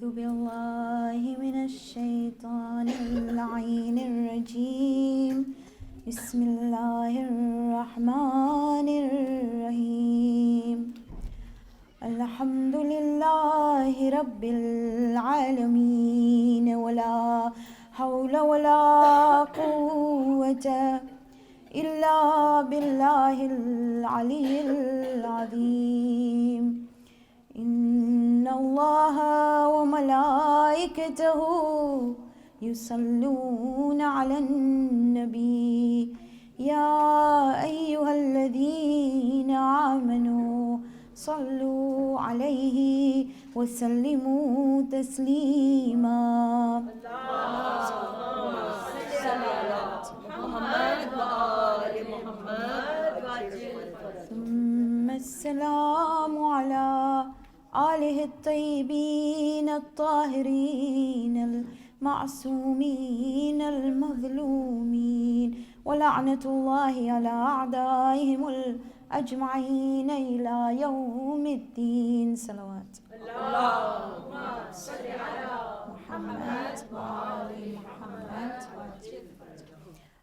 أعوذ بالله من الشيطان اللعين الرجيم بسم الله الرحمن الرحيم الحمد لله رب العالمين ولا حول ولا قوة إلا بالله العلي العظيم إن الله وملائكته يصلون على النبي يا أيها الذين آمنوا صلوا عليه وسلموا تسليما ثم السلام على آله الطيبين الطاهرين المعصومين المظلومين ولعنة الله على أعدائهم الأجمعين إلى يوم الدين صلوات اللهم صل على محمد وآل محمد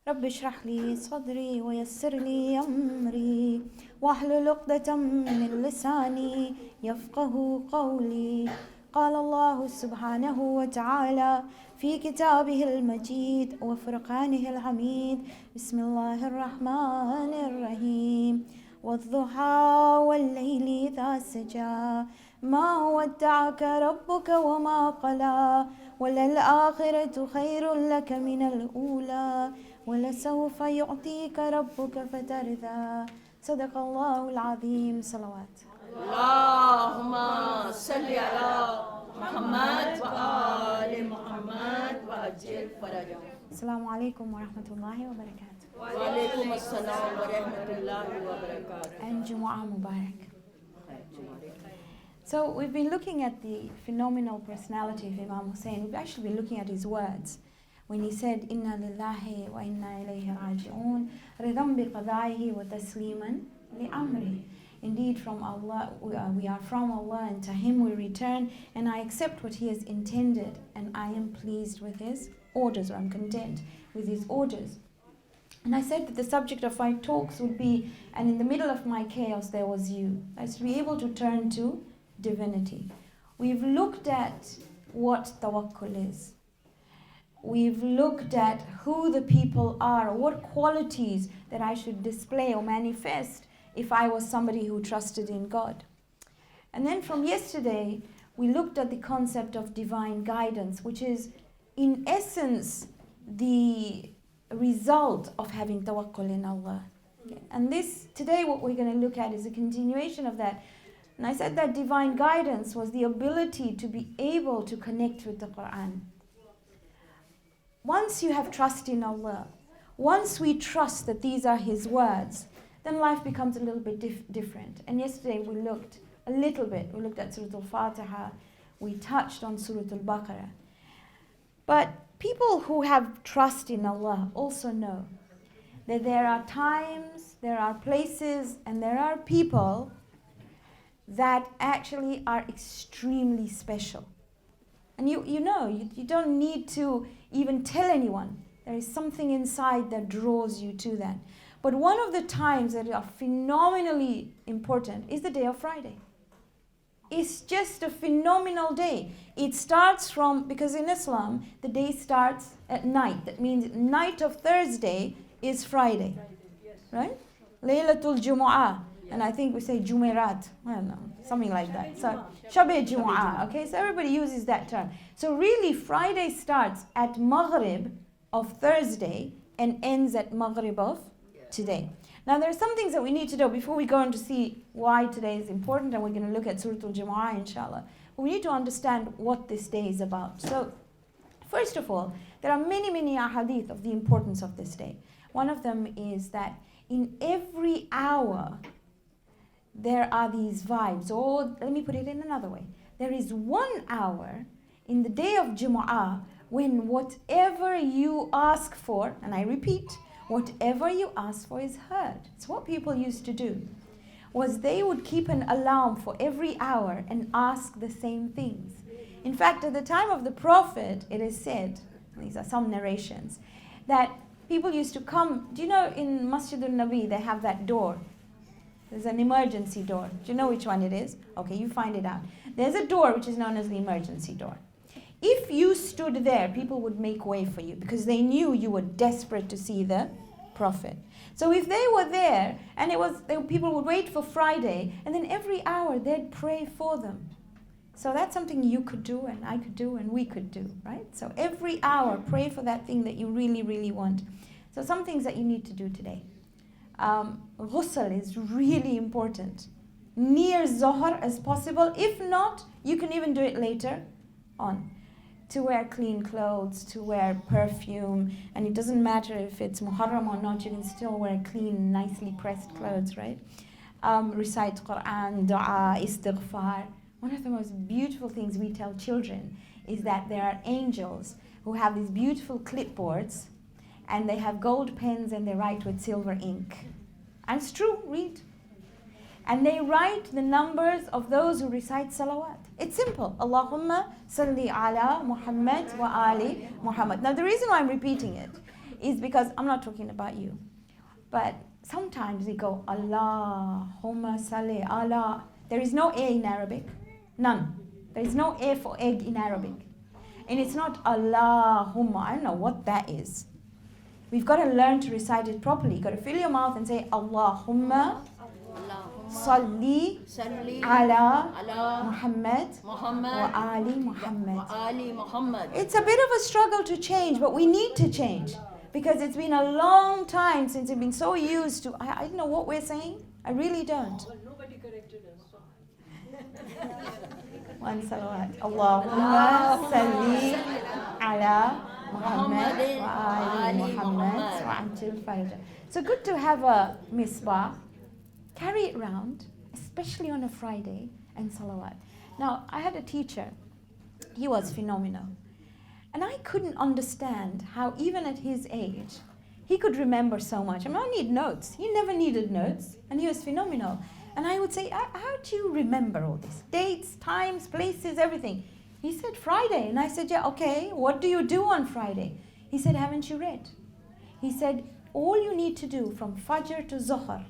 رب اشرح لي صدري ويسر لي أمري واحلل عقدة من لساني يفقه قولي قال الله سبحانه وتعالى في كتابه المجيد وفرقانه الحميد بسم الله الرحمن الرحيم والضحى والليل إذا سجى ما ودعك ربك وما قلى وللآخرة خير لك من الأولى ولسوف يعطيك ربك فترضى صدق الله العظيم صلوات اللهم صل على محمد وآل محمد وأجل فرجهم. السلام عليكم ورحمة الله وبركاته. وعليكم السلام ورحمة الله وبركاته. And Jumu'ah Mubarak. So we've been looking at the phenomenal personality of Imam Hussein. We've actually been looking at his words. When he said, Inna lillahi wa inna ilayhi raji'un, ridam bi qada'ihi wa tasliman li amri. Indeed, from Allah, we are from Allah, and to Him we return, and I accept what He has intended, and I am pleased with His orders, or I'm content with His orders. And I said that the subject of my talks would be, and in the middle of my chaos there was you. I was to be able to turn to divinity. We've looked at what tawakkul is. We've looked at who the people are, what qualities that I should display or manifest if I was somebody who trusted in God. And then from yesterday, we looked at the concept of divine guidance, which is in essence the result of having tawakkul in Allah. And today what we're going to look at is a continuation of that. And I said that divine guidance was the ability to be able to connect with the Quran. Once you have trust in Allah, once we trust that these are His words, then life becomes a little bit different. And yesterday we looked a little bit. We looked at Surah Al-Fatiha. We touched on Surah Al-Baqarah. But people who have trust in Allah also know that there are times, there are places, and there are people that actually are extremely special. And you don't need to even tell anyone. There is something inside that draws you to that. But one of the times that are phenomenally important is the day of Friday. It's just a phenomenal day. It starts because in Islam, the day starts at night. That means night of Thursday is Friday. Right? Laylatul Jumu'ah. And I think we say Jumerat. I don't know. Something like that. So, Shabe Jumu'ah. Okay? So everybody uses that term. So really, Friday starts at Maghrib of Thursday and ends at Maghrib of today. Now there are some things that we need to know before we go on to see why today is important, and we're going to look at Surah Al-Jumu'ah inshallah. But we need to understand what this day is about. So first of all, there are many ahadith of the importance of this day. One of them is that in every hour there are these vibes, or let me put it in another way. There is 1 hour in the day of Jumu'ah when whatever you ask for, and I repeat, whatever you ask for is heard. It's what people used to do. was they would keep an alarm for every hour and ask the same things. In fact, at the time of the Prophet, it is said, these are some narrations, that people used to come. Do you know in Masjid al-Nabi they have that door? There's an emergency door. Do you know which one it is? Okay, you find it out. There's a door which is known as the emergency door. If you stood there, people would make way for you because they knew you were desperate to see the Prophet. So if they were there and people would wait for Friday, and then every hour they'd pray for them. So that's something you could do and I could do and we could do, right? So every hour pray for that thing that you really, really want. So some things that you need to do today. Ghusl is really important. Near Zohar as possible. If not, you can even do it later on. To wear clean clothes, to wear perfume, and it doesn't matter if it's Muharram or not, you can still wear clean, nicely pressed clothes, right? Recite Quran, dua, istighfar. One of the most beautiful things we tell children is that there are angels who have these beautiful clipboards and they have gold pens and they write with silver ink. And it's true, read. And they write the numbers of those who recite salawat. It's simple. Allahumma salli ala Muhammad wa ali Muhammad. Now the reason why I'm repeating it is because I'm not talking about you. But sometimes we go Allahumma salli ala. There is no A in Arabic. None. There is no A for egg in Arabic. And it's not Allahumma. I don't know what that is. We've got to learn to recite it properly. You've got to fill your mouth and say Allahumma salli ala Muhammad wa ali Muhammad. It's a bit of a struggle to change, but we need to change. Because it's been a long time since we've been so used to, I don't know what we're saying. I really don't. Well, nobody corrected us. One salawat. Allahumma salli ala Muhammad wa ali Muhammad wa antil faraja. So good to have a misbah. Carry it round, especially on a Friday, and salawat. Now, I had a teacher. He was phenomenal. And I couldn't understand how, even at his age, he could remember so much. I mean, I need notes. He never needed notes, and he was phenomenal. And I would say, how do you remember all this? Dates, times, places, everything. He said, Friday. And I said, yeah, okay, what do you do on Friday? He said, haven't you read? He said, all you need to do from Fajr to Zohar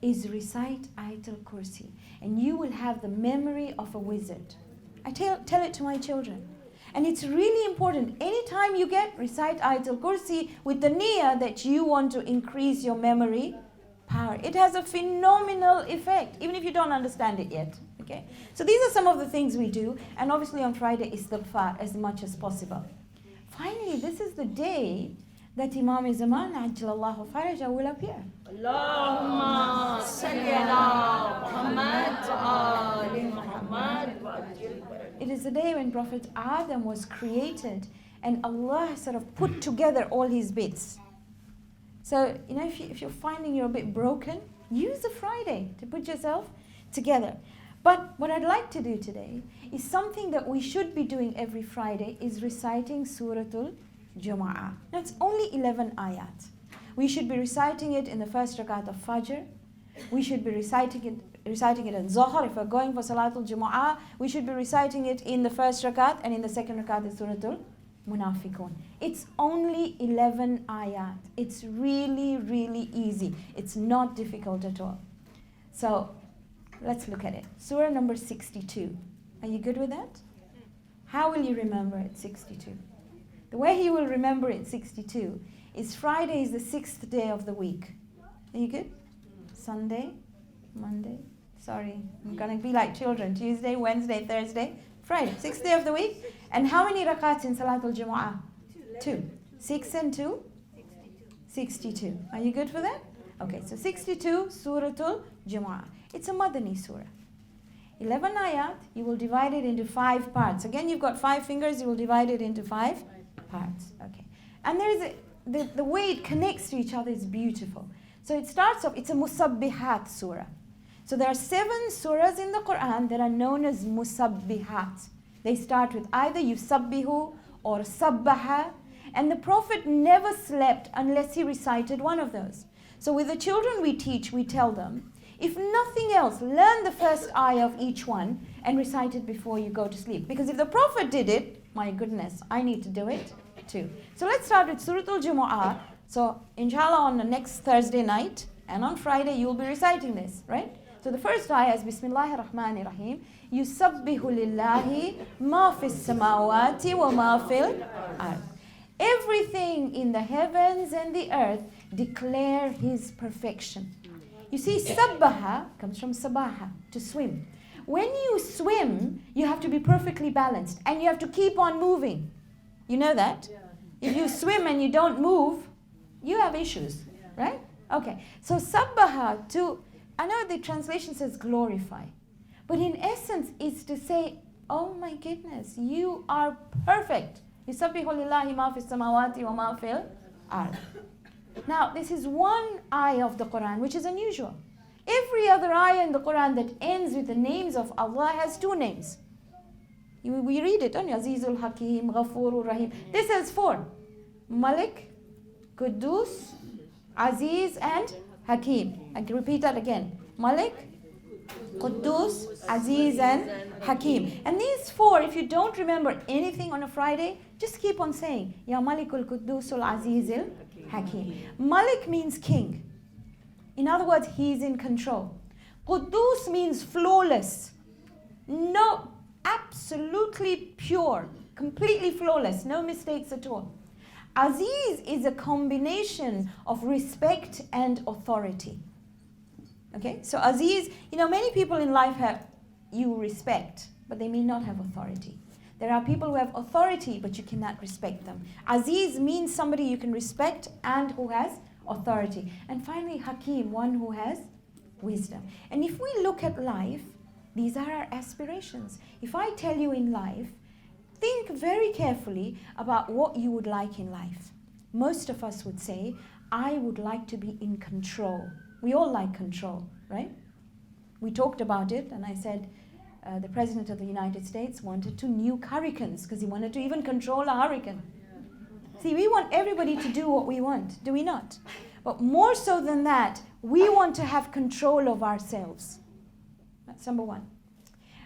is recite Ayatul Kursi, and you will have the memory of a wizard. I tell it to my children. And it's really important. Anytime you recite Ayatul Kursi with the niyyah that you want to increase your memory power. It has a phenomenal effect, even if you don't understand it yet. Okay? So these are some of the things we do, and obviously on Friday, istighfar as much as possible. Finally, this is the day that Imam Zaman Ajjalallahu Faraja will appear. Allahumma salli ala Muhammad wa ali Muhammad. It is the day when Prophet Adam was created and Allah sort of put together all his bits. So, you know, if you're finding you're a bit broken, use the Friday to put yourself together. But what I'd like to do today is something that we should be doing every Friday, is reciting Suratul Jumu'ah. Now it's only 11 ayat. We should be reciting it in the first rakat of Fajr. We should be reciting it in Zohar. If we're going for Salatul Jumu'ah, we should be reciting it in the first rakat, and in the second rakat is Suratul Munafiqun. It's only 11 ayat. It's really, really easy. It's not difficult at all. So let's look at it. Surah number 62. Are you good with that? How will you remember it, 62? The way you will remember it, 62, is Friday is the 6th day of the week. Are you good? Sunday, Monday, sorry, I'm going to be like children. Tuesday, Wednesday, Thursday, Friday, 6th day of the week. And how many rakats in Salatul Jumu'ah? 2. 6 and 2? 62. Are you good for that? Okay, so 62, Suratul Jumu'ah. It's a Madani surah. 11 ayat, you will divide it into 5 parts. Again, you've got 5 fingers, you will divide it into 5 parts. Okay. And there is the way it connects to each other is beautiful. So it starts off, it's a Musabbihat surah. So there are 7 surahs in the Quran that are known as Musabbihat. They start with either Yusabbihu or Sabbaha. And the Prophet never slept unless he recited one of those. So with the children we teach, we tell them, If nothing else, learn the first ayah of each one and recite it before you go to sleep. Because if the Prophet did it, my goodness, I need to do it too. So let's start with Surah Al-Jumu'ah. So inshallah on the next Thursday night and on Friday you will be reciting this, right? So the first ayah is Bismillahir Rahmanir Rahim. Yusabbihu lillahi ma fis samawati wa ma fil ard. Everything in the heavens and the earth declare His perfection. You see, sabbaha comes from sabaha, to swim. When you swim, you have to be perfectly balanced and you have to keep on moving. You know that? If you swim and you don't move, you have issues, right? Okay, so sabbaha, I know the translation says glorify, but in essence it's to say, oh my goodness, you are perfect. Yusabbihu lillahi ma fis samawati wa ma fil ard. Now, this is one ayah of the Quran which is unusual. Every other ayah in the Quran that ends with the names of Allah has two names. We read it, don't you? Azizul Hakim, Ghafurur Rahim. This has four. Malik, Quddus, Aziz and Hakim. I can repeat that again. Malik, Quddus, Aziz and Hakim. And these four, if you don't remember anything on a Friday, just keep on saying, Ya Malikul Quddusul Azizul Hakim. Malik means king. In other words, he's in control. Quddus means flawless. No, absolutely pure, completely flawless, no mistakes at all. Aziz is a combination of respect and authority. Okay, so Aziz, many people in life you respect, but they may not have authority. There are people who have authority, but you cannot respect them. Aziz means somebody you can respect and who has authority. And finally, Hakim, one who has wisdom. And if we look at life, these are our aspirations. If I tell you in life, think very carefully about what you would like in life. Most of us would say, I would like to be in control. We all like control, right? We talked about it, and I said the President of the United States wanted to nuke hurricanes because he wanted to even control a hurricane. See, we want everybody to do what we want, do we not? But more so than that, we want to have control of ourselves. That's number one.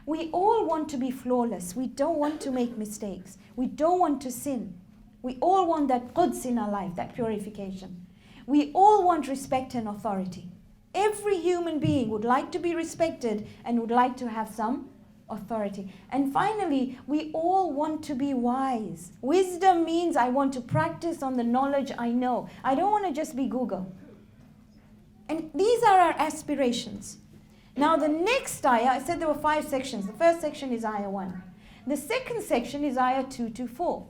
We all want to be flawless. We don't want to make mistakes. We don't want to sin. We all want that quds in our life, that purification. We all want respect and authority. Every human being would like to be respected and would like to have some authority. And finally, we all want to be wise. Wisdom means I want to practice on the knowledge I know. I don't want to just be Google. And these are our aspirations. Now the next ayah, I said there were 5 sections. The first section is ayah 1. The second section is ayah 2 to 4.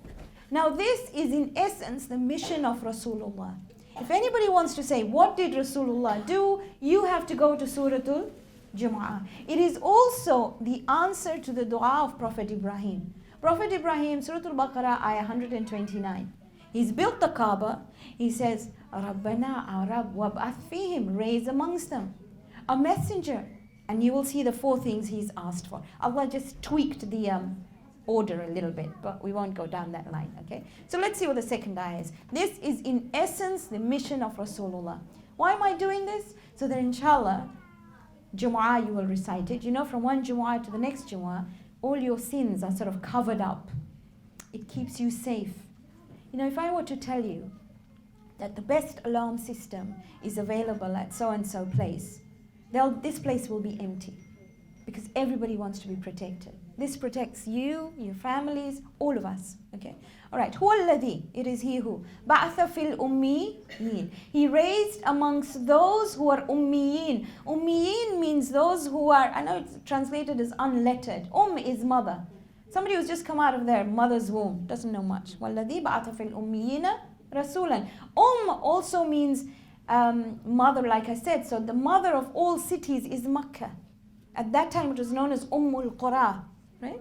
Now this is in essence the mission of Rasulullah. If anybody wants to say, what did Rasulullah do? You have to go to Surah Al-Jumu'ah. It is also the answer to the dua of Prophet Ibrahim. Prophet Ibrahim, Surah Al-Baqarah, ayah 129. He's built the Kaaba. He says, Rabbana Arab wab'ath fihim, raise amongst them a messenger. And you will see the 4 things he's asked for. Allah just tweaked the order a little bit, but we won't go down that line, okay? So let's see what the second ayah is. This is in essence the mission of Rasulullah. Why am I doing this? So that inshallah, Jumu'ah you will recite it. From one Jumu'ah to the next Jumu'ah, all your sins are sort of covered up. It keeps you safe. If I were to tell you that the best alarm system is available at so-and-so place, this place will be empty because everybody wants to be protected. This protects you, your families, all of us. Okay. All right. Huwa alladhi, it is He who ba'atha fil ummiyin. He raised amongst those who are ummiyin. Ummiyin means those who are, I know it's translated as unlettered. Is mother. Somebody who's just come out of their mother's womb, doesn't know much. Walladhi ba'atha fil ummiyina rasulan. Also means mother, like I said. So the mother of all cities is Makkah. At that time it was known as Ummulqura, right?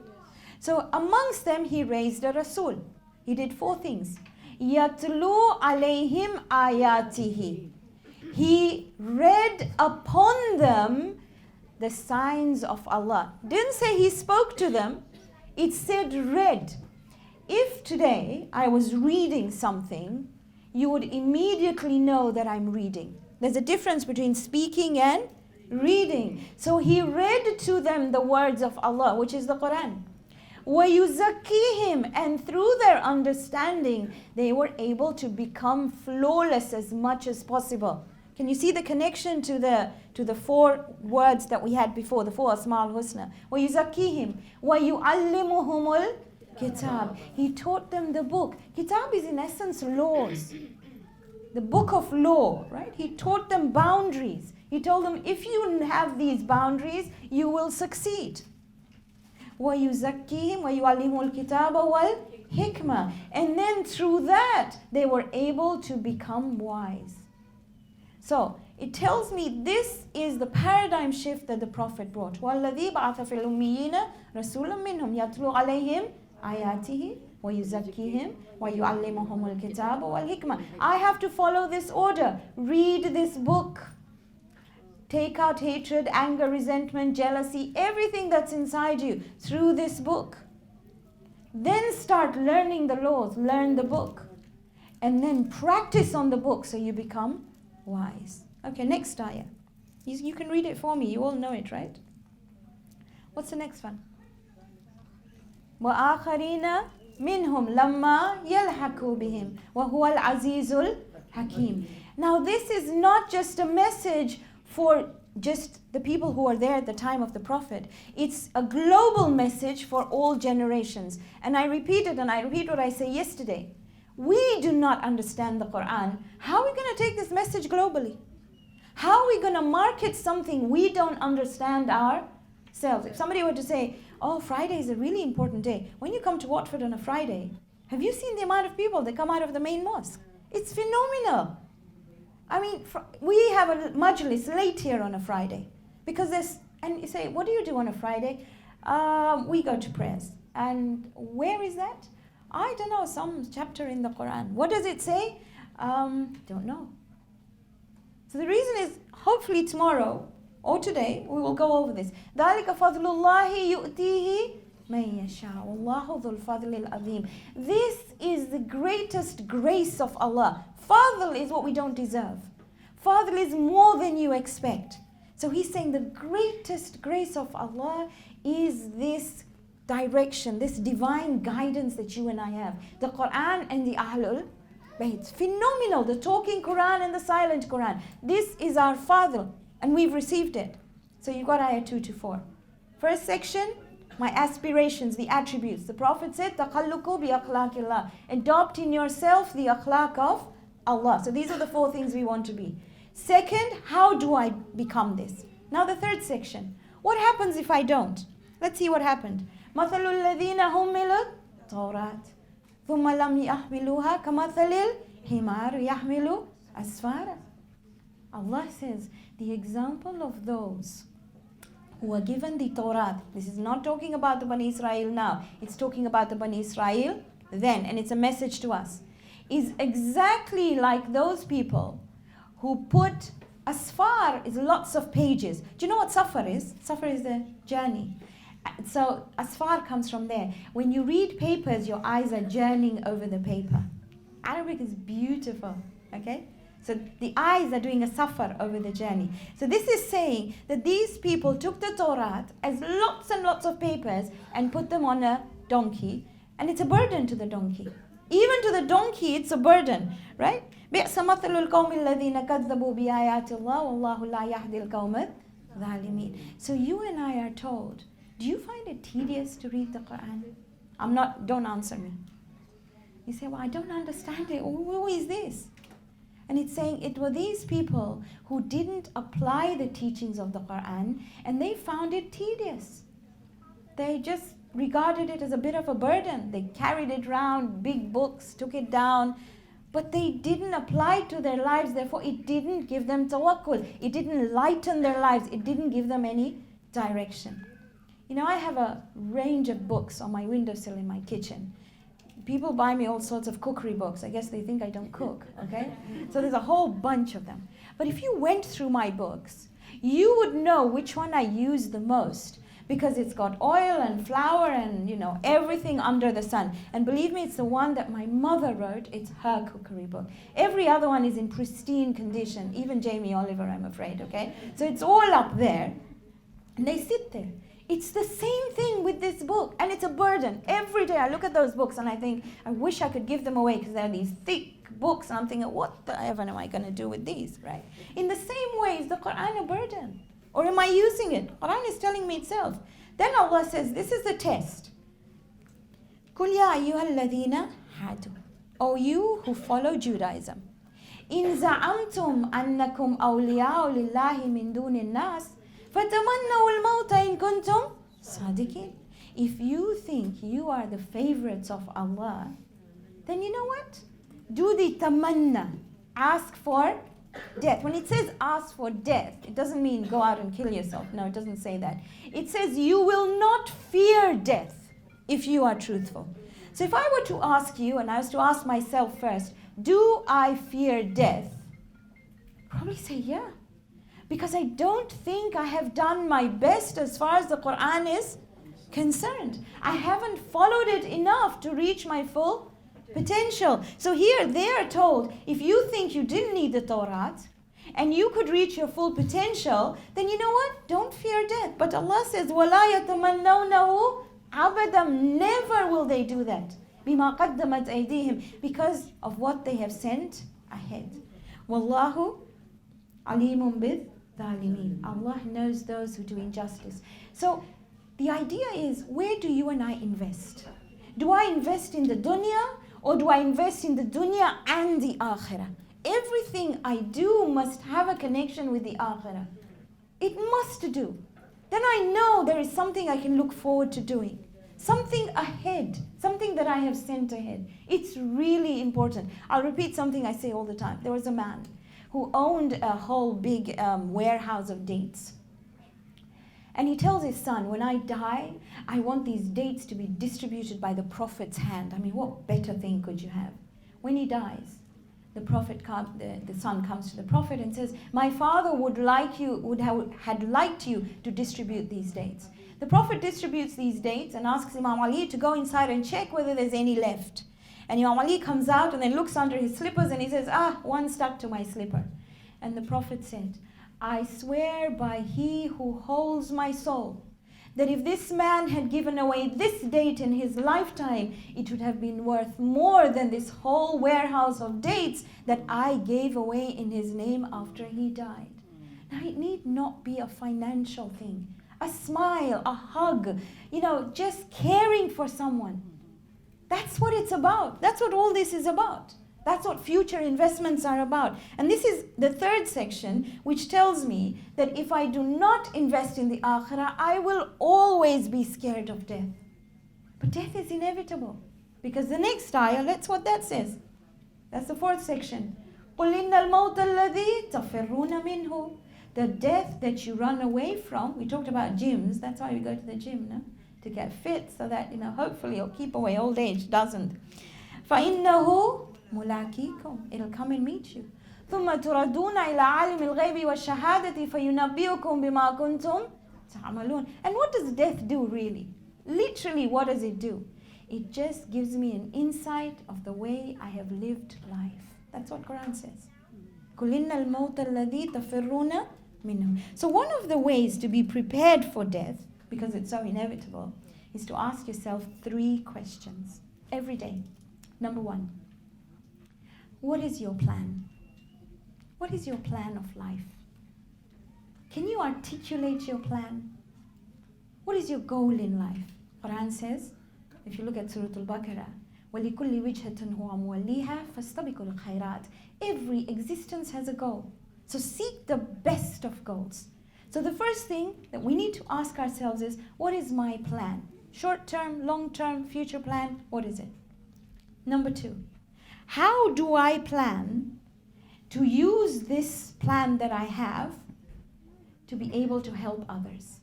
So amongst them he raised a Rasul. He did 4 things. Yatlu alayhim ayatihi. He read upon them the signs of Allah. Didn't say he spoke to them. It said read. If today I was reading something, you would immediately know that I'm reading. There's a difference between speaking and Reading. So he read to them the words of Allah, which is the Quran. وَيُزَكِّيهِمْ, and through their understanding, they were able to become flawless as much as possible. Can you see the connection to the four words that we had before, the four Asma al-Husna? وَيُزَكِّيهِمْ وَيُعَلِّمُهُمُ الْكِتَابِ. He taught them the book. Kitab is in essence laws. The book of law, right? He taught them boundaries. He told them, if you have these boundaries, you will succeed. وَيُزَكِّيهِمْ وَيُعَلِّمُ الْكِتَابَ وَالْحِكْمَةِ. And then through that, they were able to become wise. So, it tells me this is the paradigm shift that the Prophet brought. وَالَّذِي بَعَثَ فِي الْأُمِّيِّينَ رَسُولًا مِّنْهُمْ يَتْلُو عَلَيْهِمْ آيَاتِهِ وَيُزَكِّيهِمْ وَيُعَلِّمُهُمُ الْكِتَابَ وَالْحِكْمَةِ. I have to follow this order. Read this book. Take out hatred, anger, resentment, jealousy, everything that's inside you through this book. Then start learning the laws, learn the book. And then practice on the book so you become wise. Okay, next ayah. You can read it for me. You all know it, right? What's the next one? وَآخَرِينَ مِنْهُمْ لَمَّا يَلْحَقُوا بِهِمْ وَهُوَ الْعَزِيزُ الْحَكِيمُ. Now this is not just a message for just the people who are there at the time of the Prophet. It's a global message for all generations. And I repeat what I said yesterday. We do not understand the Quran. How are we going to take this message globally? How are we going to market something we don't understand ourselves? If somebody were to say, oh, Friday is a really important day. When you come to Watford on a Friday, have you seen the amount of people that come out of the main mosque? It's phenomenal. I mean, we have a Majlis late here on a Friday. Because and you say, what do you do on a Friday? We go to prayers. And where is that? I don't know, some chapter in the Quran. What does it say? Don't know. So the reason is, hopefully tomorrow or today, we will go over this. ذَلِكَ فَضْلُ اللَّهِ يُؤْتِيهِ مَن يَشَاءُ وَاللَّهُ ذُو الْفَضْلِ الْعَظِيمِ. This is the greatest grace of Allah. Fadl is what we don't deserve. Fadl is more than you expect. So he's saying the greatest grace of Allah is this direction, this divine guidance that you and I have. The Quran and the Ahlul Bayt. Phenomenal. The talking Quran and the silent Quran. This is our Fadl. And we've received it. So you've got ayah 2 to 4. First section, my aspirations, the attributes. The Prophet said, تَقَلُّقُ بِأَخْلَاقِ اللَّهِ. Adopt in yourself the akhlaq of Allah. So these are the 4 things we want to be. Second, how do I become this? Now the third section. What happens if I don't? Let's see what happened. مَثَلُ الَّذِينَ هُمِّلُوا التَّوْرَاةَ ثُمَّ لَمْ يَحْمِلُوهَا كَمَثَلِ الْحِمَارِ يَحْمِلُ أَسْفَارًا. Allah says, the example of those who are given the Torah, this is not talking about the Bani Israel now, it's talking about the Bani Israel then, and it's a message to us, is exactly like those people who put asfar is lots of pages. Do you know what safar is? Safar is the journey. So asfar comes from there. When you read papers, your eyes are journeying over the paper. Arabic is beautiful, okay? So the eyes are doing a safar over the journey. So this is saying that these people took the Torah as lots and lots of papers and put them on a donkey. And it's a burden to the donkey. Even to the donkey, it's a burden, right? بِئْسَ مَثَلُ الْقَوْمِ الَّذِينَ كَذَّبُوا بِآيَاتِ اللَّهِ وَاللَّهُ لَا يَهْدِي الْقَوْمَ الظَّالِمِينَ. So you and I are told, do you find it tedious to read the Quran? Don't answer me. You say, well, I don't understand it. Who is this? And it's saying it were these people who didn't apply the teachings of the Quran and they found it tedious. They just regarded it as a bit of a burden. They carried it around, big books, took it down, but they didn't apply it to their lives. Therefore, it didn't give them tawakkul. It didn't lighten their lives. It didn't give them any direction. You know, I have a range of books on my windowsill in my kitchen. People buy me all sorts of cookery books. I guess they think I don't cook, okay? So there's a whole bunch of them. But if you went through my books, you would know which one I use the most. because it's got oil and flour and, everything under the sun. And believe me, it's the one that my mother wrote. It's her cookery book. Every other one is in pristine condition, even Jamie Oliver, I'm afraid, okay? So it's all up there, and they sit there. It's the same thing with this book, and it's a burden. Every day I look at those books and I think, I wish I could give them away, because they're these thick books, and I'm thinking, what the heaven am I going to do with these, right? In the same way, is the Quran a burden? Or am I using it? Quran is telling me itself. Then Allah says, this is the test. قُلْ يَا أَيُّهَا الَّذِينَ هَادُوا, O you who follow Judaism, إِن زَعَمْتُمْ أَنَّكُمْ أَوْلِيَاءُ لِلَّهِ مِن دُونِ النَّاسِ فَتَمَنَّوُا الْمَوْتَ إِن كُنْتُمْ صَادِقِينَ. If you think you are the favorites of Allah, then you know what? Do the tamanna. Ask for death. When it says ask for death, it doesn't mean go out and kill yourself. No, it doesn't say that. It says you will not fear death if you are truthful. So if I were to ask you, and I was to ask myself first, do I fear death? I'd probably say yeah. Because I don't think I have done my best as far as the Quran is concerned. I haven't followed it enough to reach my full potential. So here they are told, if you think you didn't need the Torah and you could reach your full potential, then you know what? Don't fear death. But Allah says, وَلَا يَتَمَنَّوْنَهُ أَبَدًا. Never will they do that. بِمَا قَدَّمَتْ أَيْدِيهِمْ. Because of what they have sent ahead. وَاللَّهُ عَلِيمٌ بِالظَّالِمِينَ. Allah knows those who do injustice. So the idea is, where do you and I invest? Do I invest in the dunya, or do I invest in the dunya and the akhirah? Everything I do must have a connection with the akhirah. It must do. Then I know there is something I can look forward to doing. Something ahead. Something that I have sent ahead. It's really important. I'll repeat something I say all the time. There was a man who owned a whole big warehouse of dates. And he tells his son, when I die, I want these dates to be distributed by the Prophet's hand. I mean, what better thing could you have? When he dies, the son comes to the Prophet and says, my father had liked you to distribute these dates. The Prophet distributes these dates and asks Imam Ali to go inside and check whether there's any left. And Imam Ali comes out and then looks under his slippers and he says, one stuck to my slipper. And the Prophet said, I swear by he who holds my soul, that if this man had given away this date in his lifetime, it would have been worth more than this whole warehouse of dates that I gave away in his name after he died. Now, it need not be a financial thing. A smile, a hug, just caring for someone. That's what it's about. That's what all this is about. That's what future investments are about. And this is the third section, which tells me that if I do not invest in the akhirah, I will always be scared of death. But death is inevitable. Because the next ayah, that's what that says. That's the fourth section. قُلْ إِنَّ الْمَوْتَ الَّذِي تَفِرُّونَ مِنْهُ. The death that you run away from. We talked about gyms. That's why we go to the gym, no? To get fit, so that, hopefully it'll keep away old age. Doesn't. فَإِنَّهُ ملاكيكم. It'll come and meet you. ثم تردون إلى عالم الغيب والشهادة فينبئكم بما كنتم تعملون. And what does death do really? Literally, what does it do? It just gives me an insight of the way I have lived life. That's what Quran says. قُلْ إِنَّ الْمَوْتَ الَّذِي تَفِرُّونَ مِنْهُ. So one of the ways to be prepared for death, because it's so inevitable, is to ask yourself 3 questions every day. Number 1. What is your plan? What is your plan of life? Can you articulate your plan? What is your goal in life? Quran says, if you look at Surah Al-Baqarah, وَلِكُلِّ وِجْهَةٍ هُوَ مُوَلِّيهَا فَاسْتَبِقُوا الْخَيْرَاتِ. Every existence has a goal. So seek the best of goals. So the first thing that we need to ask ourselves is, what is my plan? Short-term, long-term, future plan, what is it? Number 2, how do I plan to use this plan that I have to be able to help others?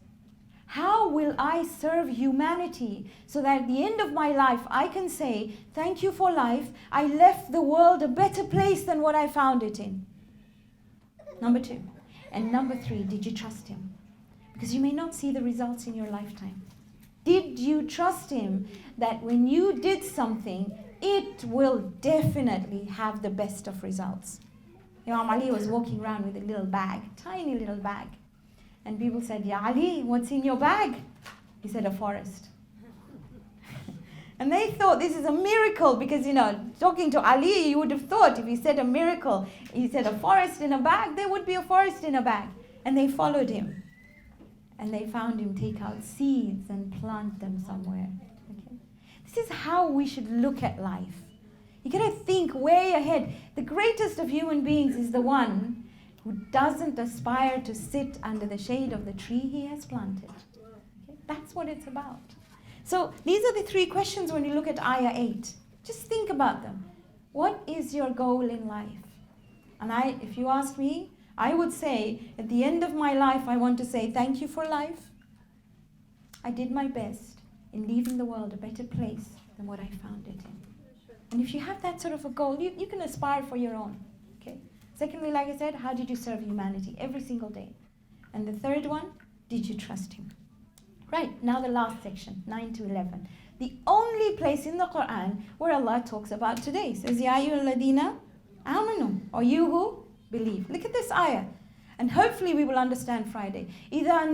How will I serve humanity so that at the end of my life I can say, thank you for life, I left the world a better place than what I found it in? Number 2. And number 3, did you trust him? Because you may not see the results in your lifetime. Did you trust him that when you did something, it will definitely have the best of results? Imam Ali was walking around with a little bag, tiny little bag. And people said, Ya Ali, what's in your bag? He said, a forest. And they thought this is a miracle because, talking to Ali, you would have thought if he said a miracle, he said a forest in a bag, there would be a forest in a bag. And they followed him. And they found him take out seeds and plant them somewhere. Okay? This is how we should look at life. You gotta think way ahead. The greatest of human beings is the one who doesn't aspire to sit under the shade of the tree he has planted. Okay? That's what it's about. So these are the 3 questions when you look at Ayah 8. Just think about them. What is your goal in life? And if you ask me, I would say, at the end of my life, I want to say, thank you for life. I did my best in leaving the world a better place than what I found it in. And if you have that sort of a goal, you can aspire for your own. Okay. Secondly, like I said, how did you serve humanity every single day? And the third one, did you trust him? Right, now the last section, 9 to 11. The only place in the Quran where Allah talks about today. It says, Ya ayyuhalladhina amanu, or you who believe. Look at this ayah. And hopefully we will understand Friday. إِذَا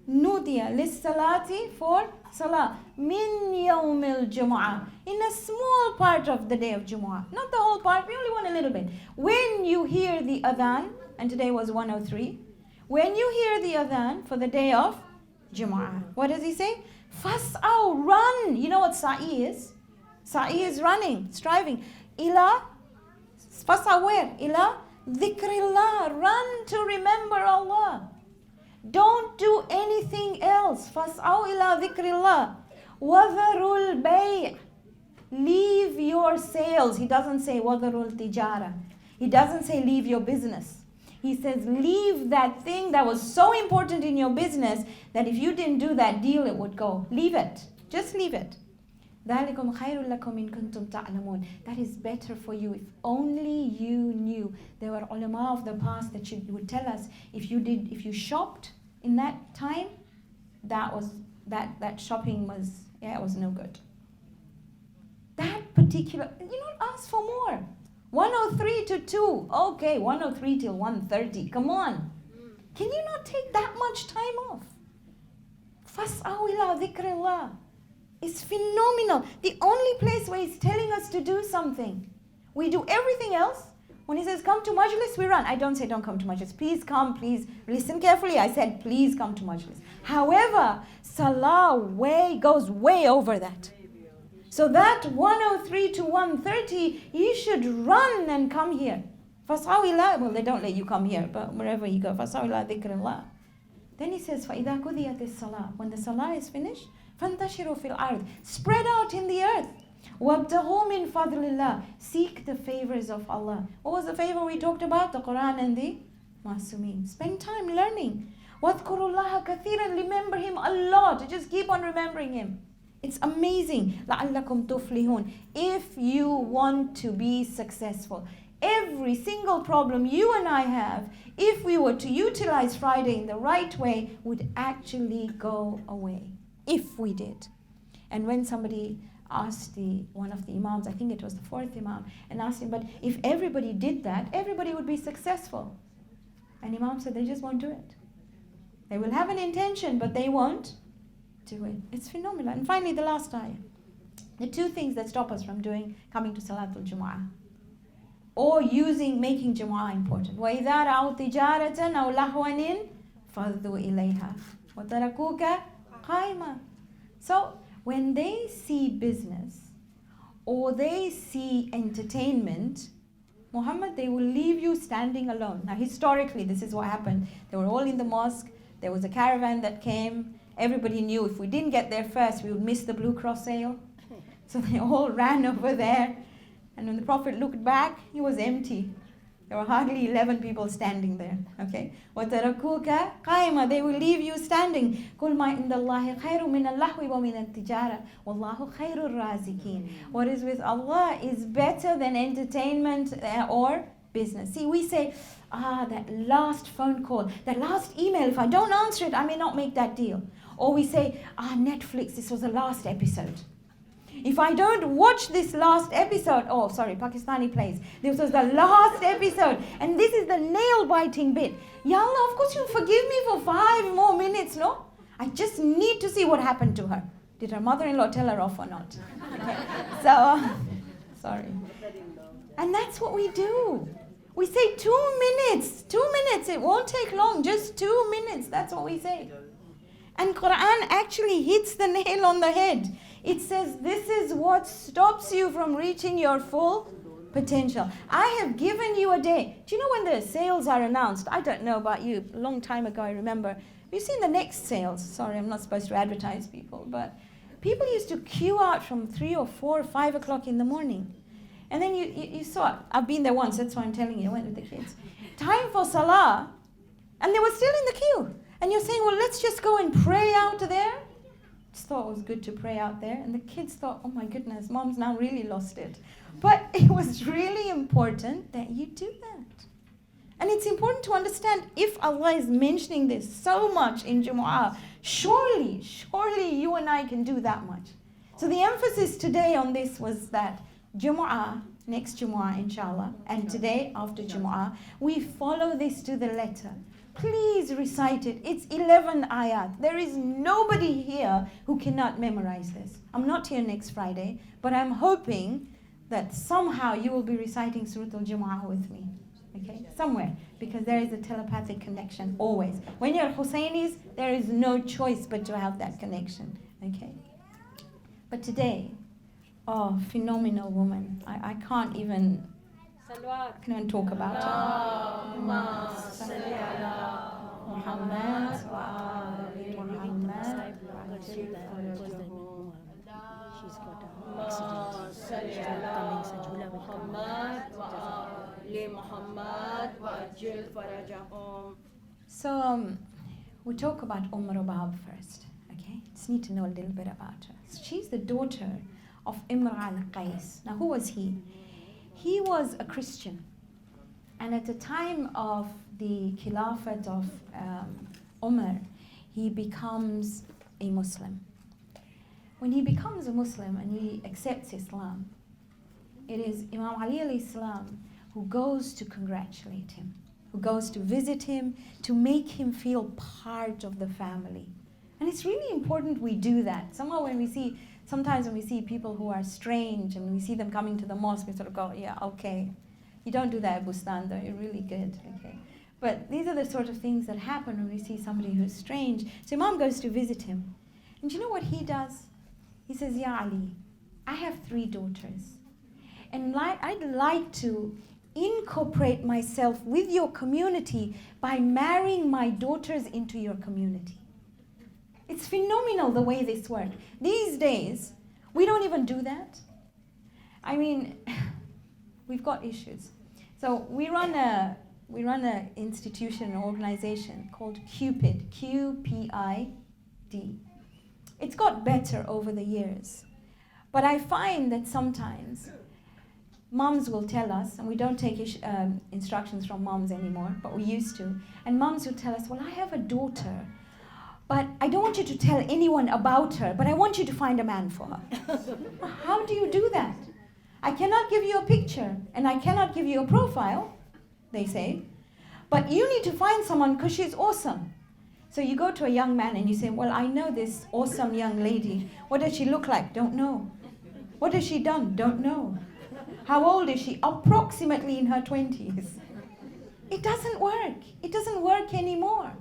نُودِيَ لِلصَّلَاةِ for salah. مِنْ يَوْمِ الْجُمُعَةِ in a small part of the day of Jumu'ah. Not the whole part, we only want a little bit. When you hear the adhan, and today was 103. When you hear the adhan for the day of Jumu'ah, what does he say? Fas'aw, run. You know what sa'i is? Sa'i is running, striving. Ila, fas'aw where? Ila dhikrillah, run to remember Allah. Don't do anything else. Fas'aw ila dhikrillah. Wadharul bay'. Leave your sales. He doesn't say wadharul tijara. He doesn't say leave your business. He says, leave that thing that was so important in your business that if you didn't do that deal, it would go. Leave it. Just leave it. That is better for you if only you knew. There were ulama of the past that would tell us if you shopped in that time, that shopping was no good. That particular, ask for more. 103 to 2. Okay, 103 till 130. Come on. Can you not take that much time off? Fas'aw ila dhikrillah. It's phenomenal. The only place where he's telling us to do something. We do everything else. When he says, come to Majlis, we run. I don't say, don't come to Majlis. Please come, please. Listen carefully. I said, please come to Majlis. However, Salah goes way over that. So that 103 to 130, you should run and come here. Well, they don't let you come here, but wherever you go. Then he says, فَإِذَا قُضِيَتِ الصَّلَاةِ when the Salah is finished, فَانْتَشِرُوا فِي الْأَرْضِ spread out in the earth. وَابْتَغُوا مِنْ فَضْلِ اللَّهِ seek the favors of Allah. What was the favor we talked about? The Quran and the Masumin. Spend time learning. وَاذْكُرُوا اللَّهَ كَثِيرًا remember Him a lot. Just keep on remembering Him. It's amazing. لَعَلَّكُمْ تُفْلِحُونَ if you want to be successful. Every single problem you and I have, if we were to utilize Friday in the right way, would actually go away. If we did. And when somebody asked one of the imams, I think it was the 4th imam, and asked him, but if everybody did that, everybody would be successful. And imam said, they just won't do it. They will have an intention, but they won't do it. It's phenomenal. And finally, the last ayah. The 2 things that stop us from coming to Salatul Jumu'ah. Or making Jumu'ah important. وَإِذَا رَأَوْا تِجَارَةً أَوْ لَهْوًا فَضُّوا إِلَيْهَا وَتَرَكُوكَ قَائِمًا. So, when they see business or they see entertainment, Muhammad, they will leave you standing alone. Now, historically, this is what happened. They were all in the mosque. There was a caravan that came. Everybody knew if we didn't get there first, we would miss the Blue Cross sale. So they all ran over there. And when the Prophet looked back, he was empty. There were hardly 11 people standing there. Okay? وَتَرَكُوكَ قَائِمًا they will leave you standing. قُلْ مَا عِنْدَ اللَّهِ خَيْرٌ مِنَ اللَّهْوِ وَمِنَ التِّجَارَةِ وَاللَّهُ خَيْرُ الرَّازِقِينَ what is with Allah is better than entertainment or business. See, we say, that last phone call, that last email, if I don't answer it, I may not make that deal. Or we say, Netflix, this was the last episode. If I don't watch this last episode, Pakistani plays, this was the last episode, and this is the nail-biting bit. Ya Allah, of course you'll forgive me for 5 more minutes, no? I just need to see what happened to her. Did her mother-in-law tell her off or not? Okay. So, sorry. And that's what we do. We say 2 minutes, 2 minutes, it won't take long, just 2 minutes, that's what we say. And Quran actually hits the nail on the head. It says this is what stops you from reaching your full potential. I have given you a day. Do you know when the sales are announced? I don't know about you. A long time ago, I remember. You've seen the next sales. Sorry, I'm not supposed to advertise people. But people used to queue out from 3 or 4 or 5 o'clock in the morning. And then you saw, I've been there once, that's why I'm telling you, I went with the kids. Time for Salah, and they were still in the queue. And you're saying, well, let's just go and pray out there. Just thought it was good to pray out there. And the kids thought, oh my goodness, mom's now really lost it. But it was really important that you do that. And it's important to understand, if Allah is mentioning this so much in Jumu'ah, surely you and I can do that much. So the emphasis today on this was that Jumu'ah, next Jumu'ah inshallah, and today after Jumu'ah, we follow this to the letter. Please recite it. It's 11 ayat. There is nobody here who cannot memorize this. I'm not here next Friday, but I'm hoping that somehow you will be reciting Surah Al-Jumu'ah with me. Okay? Somewhere. Because there is a telepathic connection always. When you're Husainis, there is no choice but to have that connection. Okay? But today, phenomenal woman. I can't even talk about her. Muhammad wa ali Muhammad. She's got an accident. She's not coming, So we talk about Rubab first. Okay, just need to know a little bit about her. She's the daughter of Imr al-Qais. Now, who was he? He was a Christian, and at the time of the Khilafat of Umar, he becomes a Muslim. When he becomes a Muslim and he accepts Islam, it is Imam Ali alayhi salam who goes to congratulate him, who goes to visit him, to make him feel part of the family. And it's really important we do that. Sometimes when we see people who are strange and we see them coming to the mosque, we sort of go, yeah, okay. You don't do that, Boostan, though. You're really good, okay. But these are the sort of things that happen when we see somebody who's strange. So Imam goes to visit him. And do you know what he does? He says, Ya Ali, I have 3 daughters. And I'd like to incorporate myself with your community by marrying my daughters into your community. It's phenomenal the way this works. These days, we don't even do that. I mean, we've got issues. So we run a institution, an organization called Cupid, Q-P-I-D. It's got better over the years. But I find that sometimes moms will tell us, and we don't take instructions from moms anymore, but we used to, and moms will tell us, well, I have a daughter, but I don't want you to tell anyone about her, but I want you to find a man for her. How do you do that? I cannot give you a picture, and I cannot give you a profile, they say, but you need to find someone because she's awesome. So you go to a young man and you say, well, I know this awesome young lady. What does she look like? Don't know. What has she done? Don't know. How old is she? Approximately in her 20s. It doesn't work. It doesn't work anymore.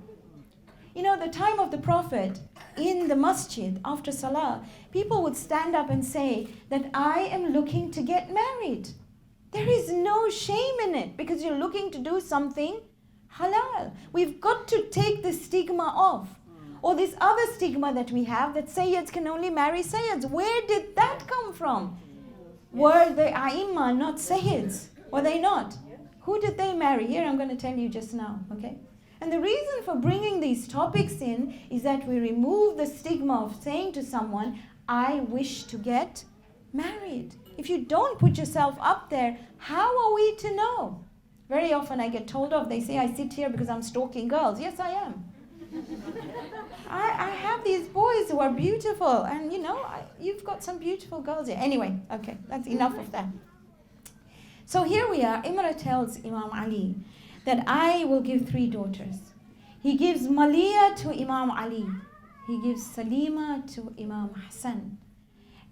You know, the time of the Prophet, in the masjid, after Salah, people would stand up and say that I am looking to get married. There is no shame in it because you're looking to do something halal. We've got to take the stigma off. Or this other stigma that we have, that Sayyids can only marry Sayyids. Where did that come from? Were they Aimma, not Sayyids? Were they not? Who did they marry? Here I'm going to tell you just now, okay? And the reason for bringing these topics in is that we remove the stigma of saying to someone, I wish to get married. If you don't put yourself up there, how are we to know? Very often I get told off. They say I sit here because I'm stalking girls. Yes, I am. I have these boys who are beautiful, and you've got some beautiful girls here. Anyway, okay, that's enough of that. So here we are. Imran tells Imam Ali that I will give 3 daughters. He gives Maliya to Imam Ali. He gives Salima to Imam Hassan.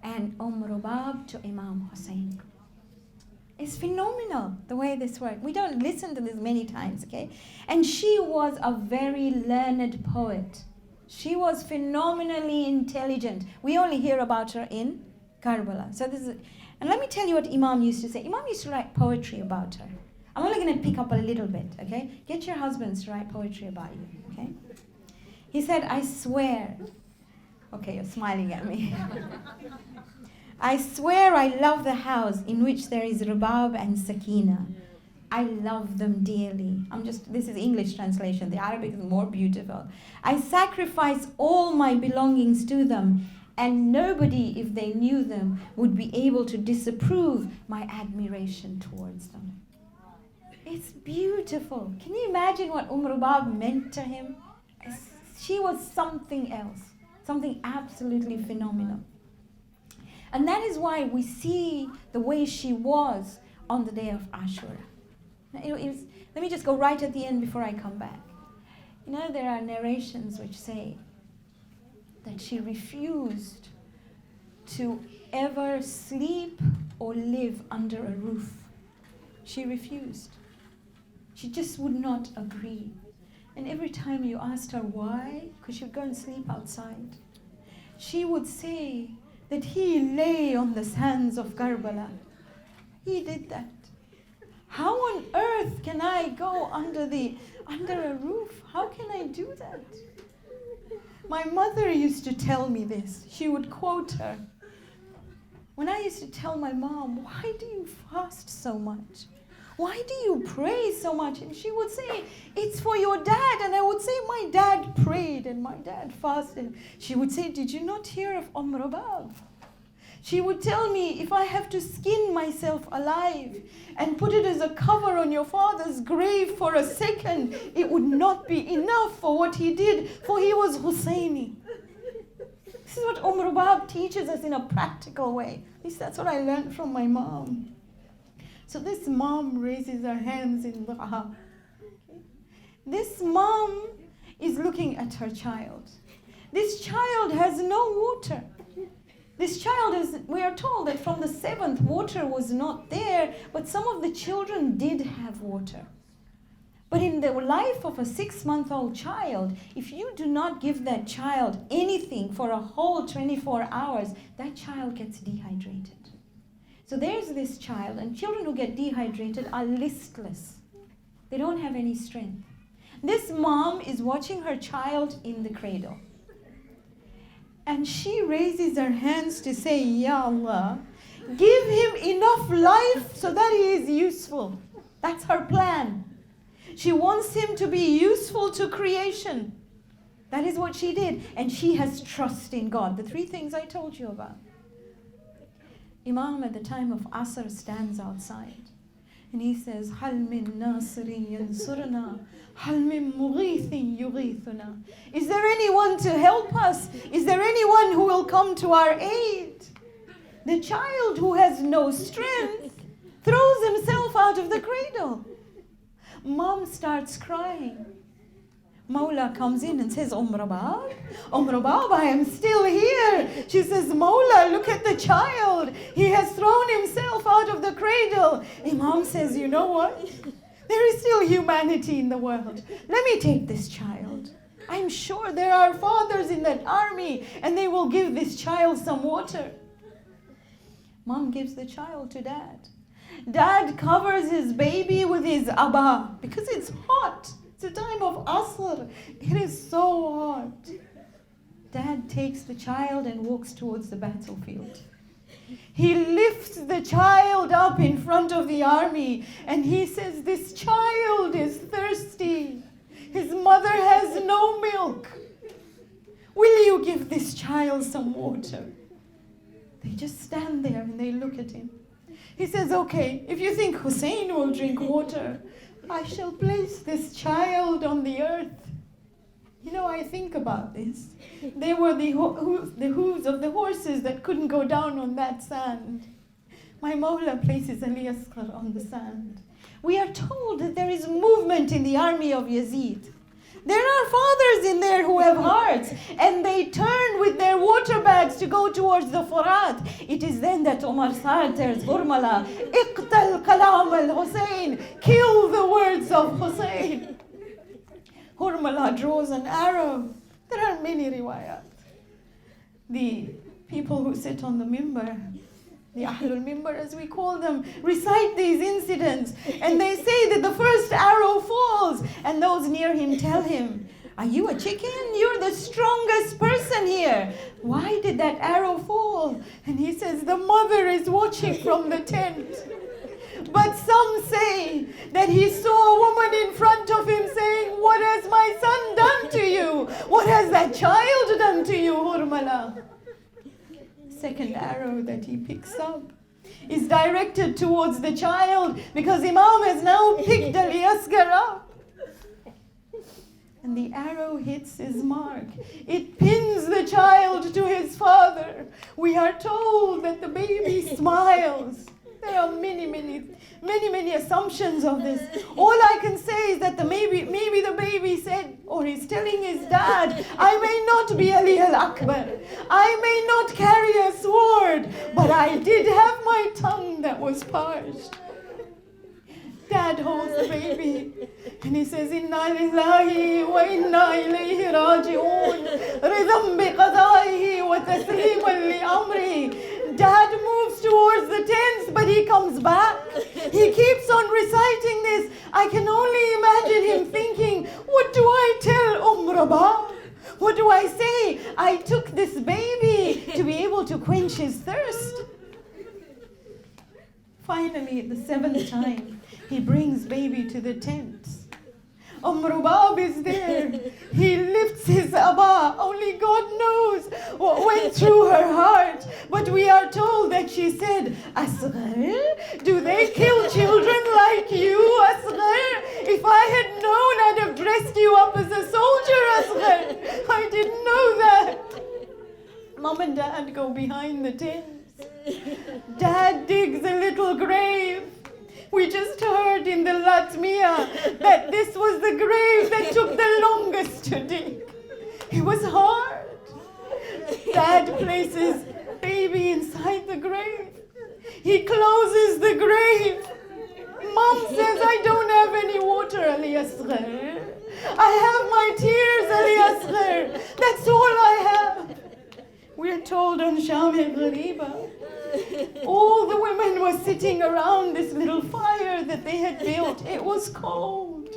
And Rubab to Imam Hussein. It's phenomenal the way this works. We don't listen to this many times, okay? And she was a very learned poet. She was phenomenally intelligent. We only hear about her in Karbala. And let me tell you what Imam used to say. Imam used to write poetry about her. I'm only going to pick up a little bit, okay? Get your husbands to write poetry about you, okay? He said, I swear. Okay, you're smiling at me. I swear I love the house in which there is Rubab and Sakina. I love them dearly. This is English translation. The Arabic is more beautiful. I sacrifice all my belongings to them, and nobody, if they knew them, would be able to disapprove my admiration towards them. It's beautiful. Can you imagine what Rubab meant to him? She was something else, something absolutely phenomenal. And that is why we see the way she was on the day of Ashura. Let me just go right at the end before I come back. There are narrations which say that she refused to ever sleep or live under a roof. She refused. She just would not agree. And every time you asked her why, because she would go and sleep outside, she would say that he lay on the sands of Karbala. He did that. How on earth can I go under a roof? How can I do that? My mother used to tell me this. She would quote her. When I used to tell my mom, why do you fast so much? Why do you pray so much? And she would say, it's for your dad. And I would say, my dad prayed and my dad fasted. She would say, did you not hear of Rubab? She would tell me, if I have to skin myself alive and put it as a cover on your father's grave for a second, it would not be enough for what he did, for he was Husseini. This is what Rubab teaches us in a practical way. At least that's what I learned from my mom. So this mom raises her hands in dua. This mom is looking at her child. This child has no water. This child we are told that from the 7th, water was not there, but some of the children did have water. But in the life of a 6-month-old child, if you do not give that child anything for a whole 24 hours, that child gets dehydrated. So there's this child, and children who get dehydrated are listless. They don't have any strength. This mom is watching her child in the cradle. And she raises her hands to say, Ya Allah, give him enough life so that he is useful. That's her plan. She wants him to be useful to creation. That is what she did. And she has trust in God. The 3 things I told you about. Imam at the time of Asr stands outside. And he says, هَلْ مِن نَاصِرٍ يَنْصُرْنَا هَلْ مِن مُغِيثٍ يُغِيثُنَا. Is there anyone to help us? Is there anyone who will come to our aid? The child who has no strength throws himself out of the cradle. Mom starts crying. Mawla comes in and says, Rubab, I am still here. She says, Mawla, look at the child. He has thrown himself out of the cradle. Imam says, you know what? There is still humanity in the world. Let me take this child. I'm sure there are fathers in that army and they will give this child some water. Mom gives the child to dad. Dad covers his baby with his abba because it's hot. It's a time of Asr. It is so hot. Dad takes the child and walks towards the battlefield. He lifts the child up in front of the army and he says, this child is thirsty. His mother has no milk. Will you give this child some water? They just stand there and they look at him. He says, okay, if you think Hussein will drink water, I shall place this child on the earth. You know, I think about this. They were the hooves of the horses that couldn't go down on that sand. My Mawla places Ali Asghar on the sand. We are told that there is movement in the army of Yazid. There are fathers in there who have hearts, and they turn with their water bags to go towards the Furat. It is then that Umar Saad tells Hurmala, Iqtal kalam al-Hussein, kill the words of Hussein. Hurmala draws an arrow. There are many riwayat. The people who sit on the mimbar, the Ahlul Mimbar as we call them, recite these incidents, and they say that the first arrow falls, and those near him tell him, are you a chicken? You're the strongest person here. Why did that arrow fall? And he says, the mother is watching from the tent. But some say that he saw a woman in front of him saying, what has my son done to you? What has that child done to you, Hurmala? Second arrow that he picks up is directed towards the child, because Imam has now picked Ali Asghar up. And the arrow hits his mark. It pins the child to his father. We are told that the baby smiles. There are many assumptions of this. All I can say is that maybe the baby said, or he's telling his dad, I may not be Ali al-Akbar, I may not carry a sword, but I did have my tongue that was parched. Dad holds the baby and he says, Inna lillahi wa inna ilayhi raji'un, ridam bi qadaihi wa tasliman li amri. Dad moves towards the tents, but he comes back. He keeps on reciting this. I can only imagine him thinking, what do I tell Rabah? What do I say? I took this baby to be able to quench his thirst. Finally, at the seventh time, he brings baby to the tents. Rubab is there. He lifts his abba. Only God knows what went through her heart. But we are told that she said, Asghar, do they kill children like you, Asghar? If I had known, I'd have dressed you up as a soldier, Asghar. I didn't know that. Mom and Dad go behind the tents. Dad digs a little grave. We just heard in the Latmiya that this was the grave that took the longest to dig. It was hard. Dad places baby inside the grave. He closes the grave. Mom says, I don't have any water, Ali Asghar. I have my tears, Ali Asghar. That's all I have. We're told on Sham al-Ghariba, all the women were sitting around this little fire that they had built. It was cold.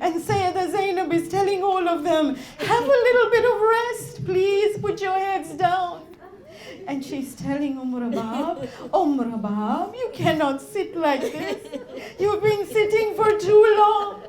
And Sayyida Zainab is telling all of them, have a little bit of rest, please, put your heads down. And she's telling Rabab, you cannot sit like this. You've been sitting for too long.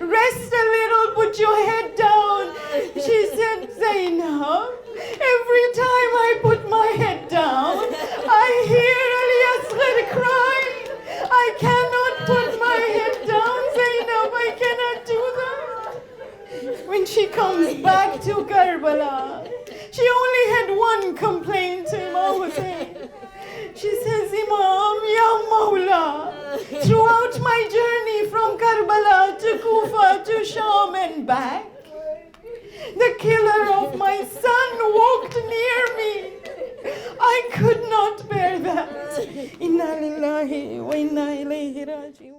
Rest a little, put your head down. She said, Zainab, every time I put my head down, I hear Ali Asghar crying. I cannot put my head down, Zainab, I cannot do that. When she comes back to Karbala, she only had one complaint to Imam Hussein. She says, Imam, Ya Mawla, throughout my journey from Karbala to Kufa to Sham and back, the killer of my son walked near me. I could not bear that. Inna lillahi wa inna ilayhi raji'un.